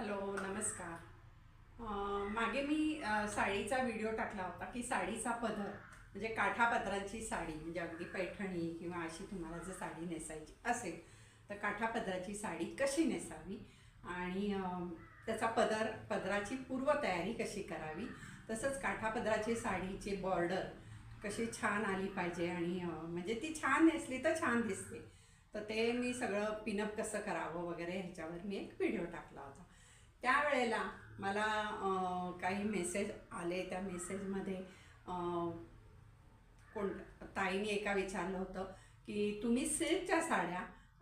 Hello नमस्कार. मागे मी साडीचा व्हिडिओ टाकला होता की साडीचा पदर म्हणजे काठापदराची साडी म्हणजे अगदी पैठणी किंवा अशी तुम्हाला जर साडी नेसायची असेल तर काठापदराची साडी कशी नेसावी आणि त्याचा पदराची पूर्वतयारी कशी करावी, तसंच काठापदराची साडीचे बॉर्डर कशी छान आली पाहिजे आणि म्हणजे ती छान नेसली तर छान दिसते. तर ते मी सगळं पिनअप कसं करावं वगैरे ह्याच्यावर मी एक व्हिडिओ टाकला होता. त्यावेळेला मला काही मेसेज आले. त्या मेसेजमध्ये कोण ताईने एका विचारलं होतं की तुम्ही सिल्कच्या साड्या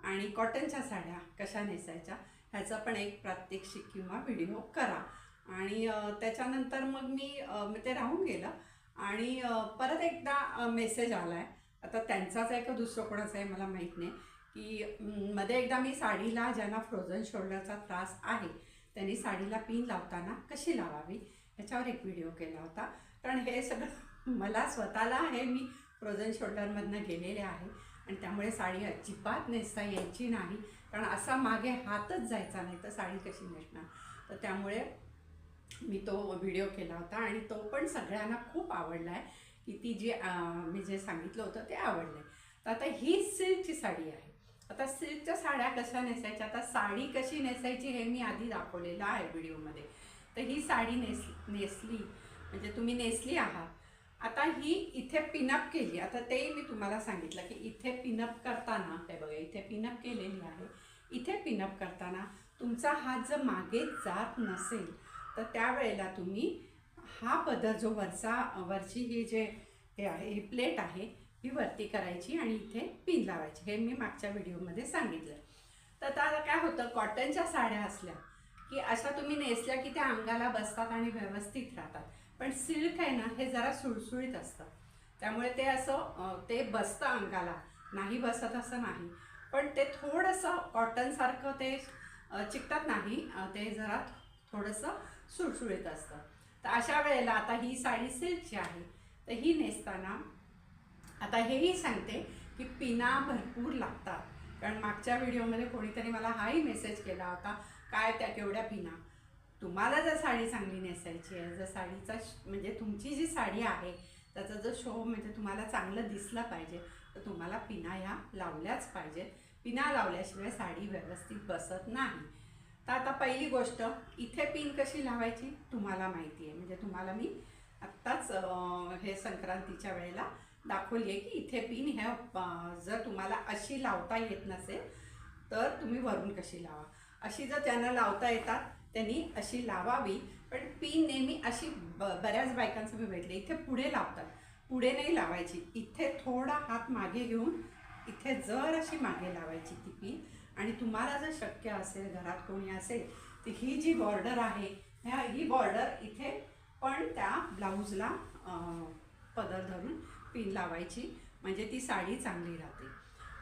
आणि कॉटनच्या साड्या कशा नेसायच्या ह्याचा पण एक प्रात्यक्षिक किंवा व्हिडिओ करा. आणि त्याच्यानंतर मग मी ते राहून गेलं आणि परत एकदा मेसेज आला आहे. आता त्यांचाच आहे का दुसरं कोणाचा आहे मला माहीत नाही, की मध्ये एकदा मी साडीला ज्यांना फ्रोझन शोल्डरचा त्रास आहे त्यांनी साडीला पिन लावताना कशी लावावी ह्याच्यावर एक व्हिडिओ केला होता. कारण हे सगळं मला स्वतःला हे मी फ्रोझन शोल्डरमधनं गेलेले आहे आणि त्यामुळे साडी अजिबात नेसता यायची नाही. कारण असा मागे हातच जायचा नाही तर साडी कशी नेसणार. तर त्यामुळे मी तो व्हिडिओ केला होता आणि तो पण सगळ्यांना खूप आवडला आहे, की ती जी मी जे सांगितलं होतं ते आवडलं आहे. तर आता ही सिल्कची साडी आहे. आता सिल्कच्या साड्या कशा नेसायच्या, आता साडी कशी नेसायची हे मी आधी दाखवलेलं आहे व्हिडिओमध्ये. तर ही साडी नेसली म्हणजे तुम्ही नेसली आहात. आता ही इथे पिनअप केली. आता तेही मी तुम्हाला सांगितलं की इथे पिनअप करताना हे बघा इथे पिनअप केलेली आहे. इथे पिनअप करताना तुमचा हात जर मागे जात नसेल तर त्यावेळेला तुम्ही हा पदर जो वरची ही जे हे आहे ही प्लेट आहे ही वरती करायची आणि इथे पिन लावायची. हे मी मागच्या व्हिडिओमध्ये सांगितलं. तर आता काय होतं, कॉटनच्या साड्या असल्या की अशा तुम्ही नेसल्या की त्या अंगाला बसतात आणि व्यवस्थित राहतात. पण सिल्क आहे ना हे जरा सुळसुळीत असतं, त्यामुळे ते असं ते बसतं अंगाला, नाही बसत असं नाही, पण ते थोडंसं कॉटनसारखं ते चिकटत नाही, ते जरा थोडंसं सुळसुळीत असतं. तर अशा वेळेला आता ही साडी सिल्कची आहे तर ही नेसताना आता हेही सांगते की पिना भरपूर लागतात. कारण मागच्या व्हिडिओमध्ये कोणीतरी मला हाही मेसेज केला होता, काय त्या केवढ्या पिना. तुम्हाला जर साडी चांगली नेसायची आहे, जर साडीचा म्हणजे तुमची जी साडी आहे त्याचा जर शो म्हणजे तुम्हाला चांगलं दिसलं पाहिजे तर तुम्हाला पिना ह्या लावल्याच पाहिजेत. पिना लावल्याशिवाय साडी व्यवस्थित बसत नाही. तर आता पहिली गोष्ट, इथे पिन कशी लावायची तुम्हाला माहिती आहे. म्हणजे तुम्हाला मी आत्ताच हे संक्रांतीच्या वेळेला दाखवली आहे की इथे पिन ह्या जर तुम्हाला अशी लावता येत नसेल तर तुम्ही वरून कशी लावा. अशी जर त्यांना लावता येतात त्यांनी अशी लावावी. पण पिन नेहमी अशी बऱ्याच बायकांचं मी भेटले इथे पुढे लावतात. पुढे नाही लावायची, इथे थोडा हात मागे घेऊन इथे जर अशी मागे लावायची ती पिन. आणि तुम्हाला जर शक्य असेल, घरात कोणी असेल, तर ही जी बॉर्डर आहे ही बॉर्डर इथे पण त्या ब्लाऊजला पदर धरून पिन लावायची, म्हणजे ती साडी चांगली राहते.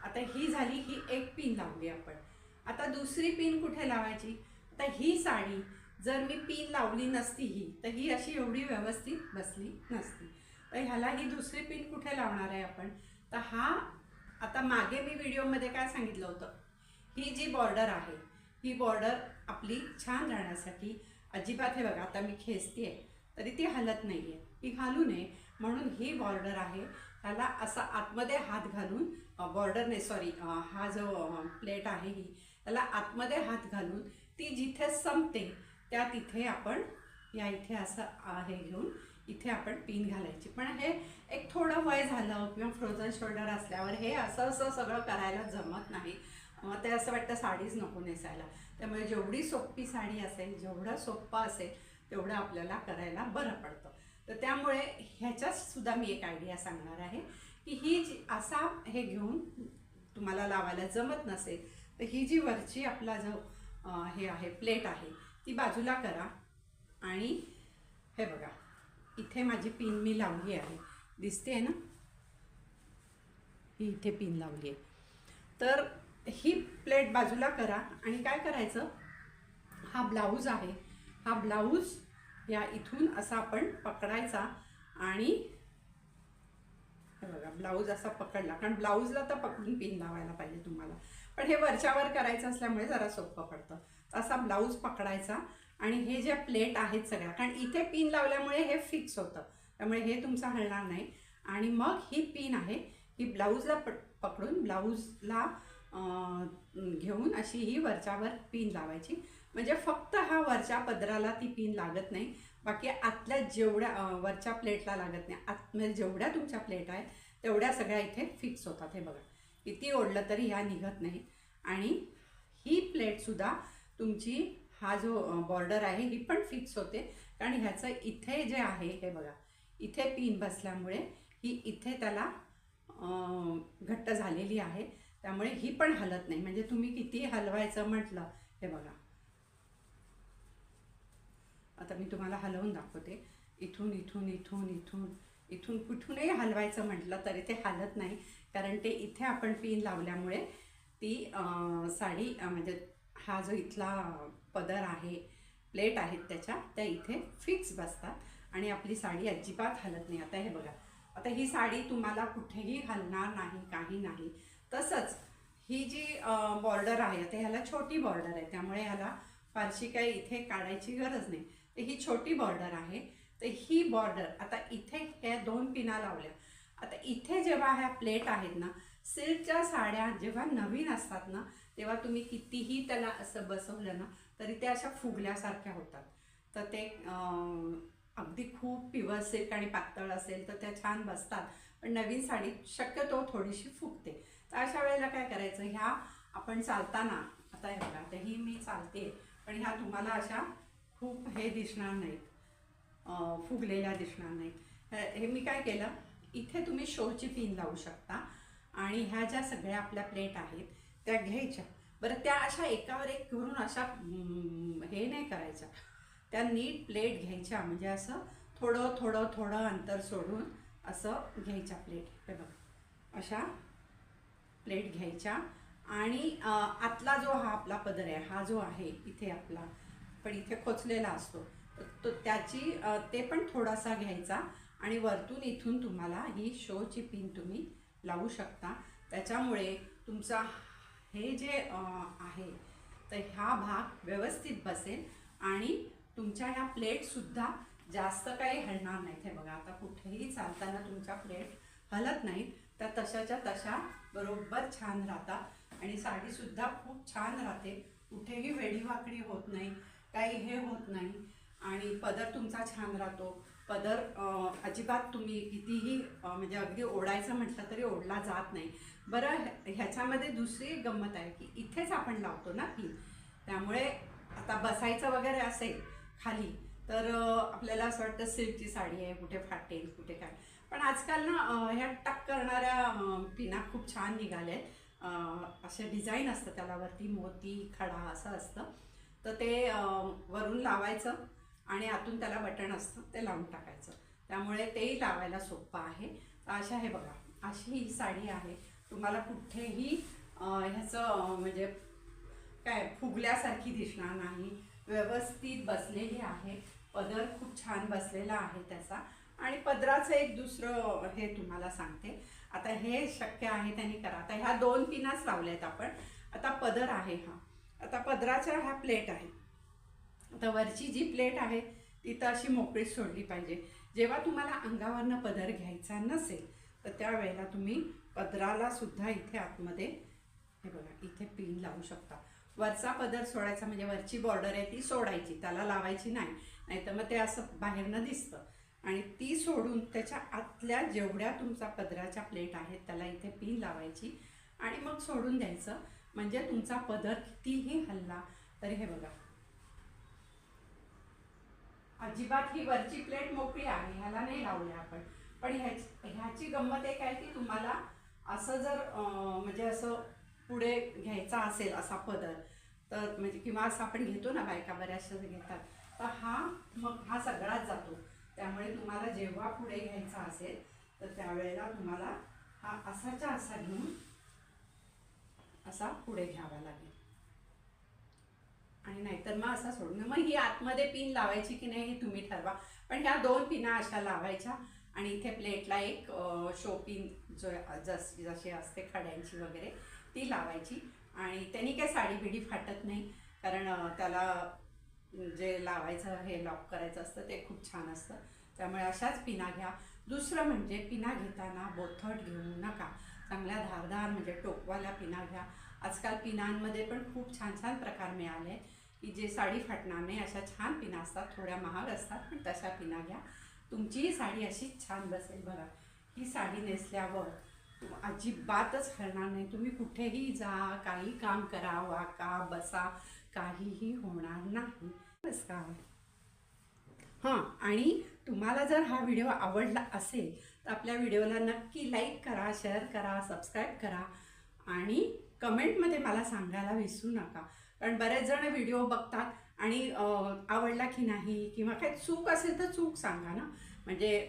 आता ही झाली, ही एक पिन लावली आपण. आता दुसरी पिन कुठे लावायची. आता ही साडी जर मी पिन लावली नसती तर ही अशी एवढी व्यवस्थित बसली नसती. तर ह्याला ही दुसरी पिन कुठे लावणार आहे आपण. तर हा आता मागे मी व्हिडिओमध्ये काय सांगितलं होतं, ही जी बॉर्डर आहे ही बॉर्डर आपली छान राहण्यासाठी अजिबात, हे बघा आता मी खेचते आहे तरी ती हलत नाही आहे, ही घालू नये म्हणून ही बॉर्डर आहे ह्याला असा आतमध्ये हात घालून बॉर्डरने सॉरी हा जो प्लेट आहे ही त्याला आतमध्ये हात घालून ती जिथे संपते त्या तिथे आपण या इथे असं हे घेऊन इथे आपण पिन घालायची. पण हे एक थोडं वय झालं किंवा फ्रोझन शोल्डर असल्यावर हे असं सगळं करायला जमत नाही. ते असं वाटतं साडीच नको नेसायला. त्यामुळे जेवढी सोपी साडी असेल, जेवढं सोपं असेल तेवढं आपल्याला करायला बरं पडतं. तर त्यामुळे ह्याच्यातसुद्धा मी एक आयडिया सांगणार आहे की ही जी असा हे घेऊन तुम्हाला लावायला जमत नसेल तर ही जी वरची आपला जो हे आहे प्लेट आहे ती बाजूला करा. आणि हे बघा इथे माझी पिन मी लावली आहे, दिसते आहे ना, ही इथे पिन लावली आहे. तर ही प्लेट बाजूला करा आणि काय करायचं, हा ब्लाऊज आहे, हा ब्लाऊज या इथून असा आपण पकडायचा आणि हे बघा ब्लाऊज असा पकडला, कारण ब्लाऊजला तर पकडून पिन लावायला पाहिजे तुम्हाला. पण हे वरच्यावर करायचं असल्यामुळे जरा सोपं पडतं. असा ब्लाऊज पकडायचा आणि हे जे प्लेट आहेत सगळ्या, कारण इथे पिन लावल्यामुळे हे फिक्स होतं, त्यामुळे हे तुमचं हलणार नाही. आणि मग ही पिन आहे ही ब्लाऊजला पकडून ब्लाऊजला घेऊन अशी ही वरच्यावर पिन लावायची. म्हणजे फक्त हा वरच्या पदराला ती पिन लागत नाही, बाकी आतल्या जेवढ्या वरच्या प्लेटला लागत नाही, आतमध्ये जेवढ्या तुमच्या प्लेट आहेत तेवढ्या सगळ्या इथे फिक्स होतात. हे बघा, किती ओढलं तरी ह्या निघत नाहीत. आणि ही प्लेटसुद्धा तुमची हा जो बॉर्डर आहे ही पण फिक्स होते, कारण ह्याचं इथे जे आहे हे बघा, इथे पिन बसल्यामुळे ही इथे त्याला घट्ट झालेली आहे, त्यामुळे ही पण हलत नाही. म्हणजे तुम्ही किती हलवायचं म्हटलं, हे बघा आता मी तुम्हाला हलवून दाखवते. इथून इथून इथून इथून इथून कुठूनही हलवायचं म्हटलं तरी ते हलत नाही, कारण ते इथे आपण पिन लावल्यामुळे ती साडी म्हणजे हा जो इथला पदर आहे, प्लेट आहेत त्या इथे फिक्स बसतात आणि आपली साडी अजिबात हलत नाही. आता हे बघा, आता ही साडी तुम्हाला कुठेही हलणार नाही, काही नाही. तसंच ही जी बॉर्डर आहे, आता ह्याला छोटी बॉर्डर आहे, त्यामुळे ह्याला फारशी काही इथे काढायची गरज नाही. तर ही छोटी बॉर्डर आहे, तर ही बॉर्डर आता इथे ह्या 2 पिना लावल्या. आता इथे जेव्हा ह्या प्लेट आहेत ना, सिल्कच्या साड्या जेव्हा नवीन असतात ना, तेव्हा तुम्ही कितीही त्याला असं बसवलं ना तरी त्या अशा फुगल्यासारख्या होतात. तर ते अगदी खूप प्युअर सिल्क आणि पातळ असेल तर त्या छान बसतात, पण नवीन साडी शक्यतो थोडीशी फुगते. तर अशा वेळेला काय करायचं, ह्या आपण चालताना, आता हे बघा, आता ही मी चालते पण ह्या तुम्हाला अशा खूप हे दिसणार नाहीत, फुगलेल्या दिसणार नाहीत. हे मी काय केलं, इथे तुम्ही शोची पिन लावू शकता आणि ह्या ज्या सगळ्या आपल्या प्लेट आहेत त्या घ्यायच्या. बरं, त्या अशा एकावर एक करून अशा हे नाही करायच्या, त्या नीट प्लेट घ्यायच्या, म्हणजे असं थोडं थोडं थोडं अंतर सोडून असं घ्यायच्या प्लेट. हे बघा, अशा प्लेट घ्यायच्या आणि आतला जो हा आपला पदर आहे, हा जो आहे इथे आपला पण इथे खोचलेला असतो, तो त्याची ते पण थोडासा घ्यायचा आणि वरतून इथून तुम्हाला ही शोची पिन तुम्ही लावू शकता. त्याच्यामुळे तुमचा हे जे आहे तर हा भाग व्यवस्थित बसेल आणि तुमच्या ह्या प्लेटसुद्धा जास्त काही हलणार नाहीत. हे बघा, आता कुठेही चालताना तुमच्या प्लेट हलत नाहीत, त्या तशाच्या तशा बरोबर छान राहतात आणि साडीसुद्धा खूप छान राहते, कुठेही वेडीवाकडी होत नाही, काही हे होत नाही आणि पदर तुमचा छान राहतो. पदर अजिबात तुम्ही कितीही म्हणजे अगदी ओढायचं म्हटलं तरी ओढला जात नाही. बरं, ह्याच्यामध्ये दुसरी गंमत आहे की इथेच आपण लावतो ना पिन, त्यामुळे आता बसायचं वगैरे असेल खाली तर आपल्याला असं वाटतं सिल्कची साडी आहे, कुठे फाटेल कुठे काय, पण आजकाल ना ह्या टक करणाऱ्या पिना खूप छान निघाल्यात. असे डिझाईन असतं त्याला, वरती मोती खडा असं असतं, तर ते वरून लावायचं आणि आतून त्याला बटन असतं, ते लावून टाकायचं, त्यामुळे तेही लावायला सोपं आहे. तर अशा हे बघा, अशी ही साडी आहे, तुम्हाला कुठेही ह्याचं म्हणजे काय फुगल्यासारखी दिसणार नाही, व्यवस्थित बसलेली आहे. पदर खूप छान बसलेला आहे त्याचा. आणि पदराचं एक दुसरं हे तुम्हाला सांगते, आता हे शक्य आहे त्यांनी करा. आता ह्या 2 पिनाच लावल्यात आपण. आता पदर आहे हा, आता पदराच्या ह्या प्लेट आहेत. आता वरची जी प्लेट आहे ती तर अशी मोकळीच सोडली पाहिजे. जेव्हा तुम्हाला अंगावरनं पदर घ्यायचा नसेल तर त्यावेळेला तुम्ही पदराला सुद्धा इथे आतमध्ये हे बघा इथे पिन लावू शकता. वरचा पदर सोडायचा, म्हणजे वरची बॉर्डर आहे ती सोडायची, त्याला लावायची नाही, नाहीतर मग ते असं बाहेरनं दिसतं. आणि ती सोडून त्याच्या आतल्या जेवढ्या तुमचा पदराच्या प्लेट आहेत त्याला इथे पिन लावायची आणि मग सोडून द्यायचं. म्हणजे तुमचा पदर कितीही हल्ला तरी हे बघा अजिबात, ही वरची प्लेट मोकळी आहे, ह्याला नाही लावले आपण. पण ह्याची गंमत एक आहे की तुम्हाला असं जर म्हणजे असं पुढे घ्यायचा असेल असा पदर, तर म्हणजे किंवा असं आपण घेतो ना, बायका बऱ्याचशा घेतात, तर हा मग हा सगळाच जातो. त्यामुळे तुम्हाला जेव्हा पुढे घ्यायचा असेल तर त्यावेळेला तुम्हाला हा असाच्या असा घेऊन असा पुढे घ्यावा लागेल आणि नाहीतर मग असा सोडून, मग ही आतमध्ये पिन लावायची की नाही हे तुम्ही ठरवा. पण ह्या 2 पिना अशा लावायच्या आणि इथे प्लेटला एक शो पिन जो जशी असते खड्यांची वगैरे ती लावायची आणि त्यांनी काही साडी बिडी फाटत नाही, कारण त्याला जे लावायचं हे लॉक करायचं असतं ते खूप छान असतं, त्यामुळे अशाच पिना घ्या. दुसरं म्हणजे पिना घेताना बोथट घेऊ नका, चांगल्या धारदार म्हणजे टोकवाल्या पिना घ्या. आजकाल पिनांमध्ये पण खूप छान छान प्रकार मिळाले की जे साडी फाटणार नाही अशा छान पिना असतात, थोड्या महाग असतात पण तशा पिना घ्या. तुमचीही साडी अशीच छान बसेल. बघा, ही साडी नेसल्यावर अजिबातच हलणार नाही. तुम्ही कुठेही जा, काही काम करा, वाका बसा, काहीही होणार नाही. बस का? हां, आणि तुम्हाला जर हा व्हिडिओ आवडला असेल तर आपल्या व्हिडिओला नक्की लाईक करा, शेअर करा, सबस्क्राईब करा आणि कमेंटमध्ये मला सांगायला विसरू नका. कारण बरेच जण व्हिडिओ बघतात आणि आवडला की नाही किंवा काही चूक असेल तर चूक सांगा ना. म्हणजे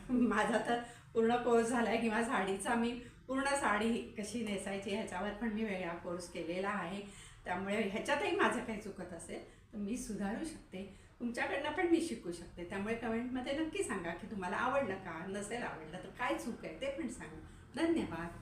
माझा तर पूर्ण कोर्स झाला आहे किंवा साडीचा मी पूर्ण साडी कशी नेसायची ह्याच्यावर पण मी वेगळा कोर्स केलेला आहे, त्यामुळे ह्याच्यातही माझं काही चुकत असेल तर मी सुधारू शकते, तुमच्याकडनं पण मी शिकू शकते. त्यामुळे कमेंटमध्ये नक्की सांगा की तुम्हाला आवडलं का, नसेल आवडलं तर काय चूक आहे ते पण सांगा. धन्यवाद.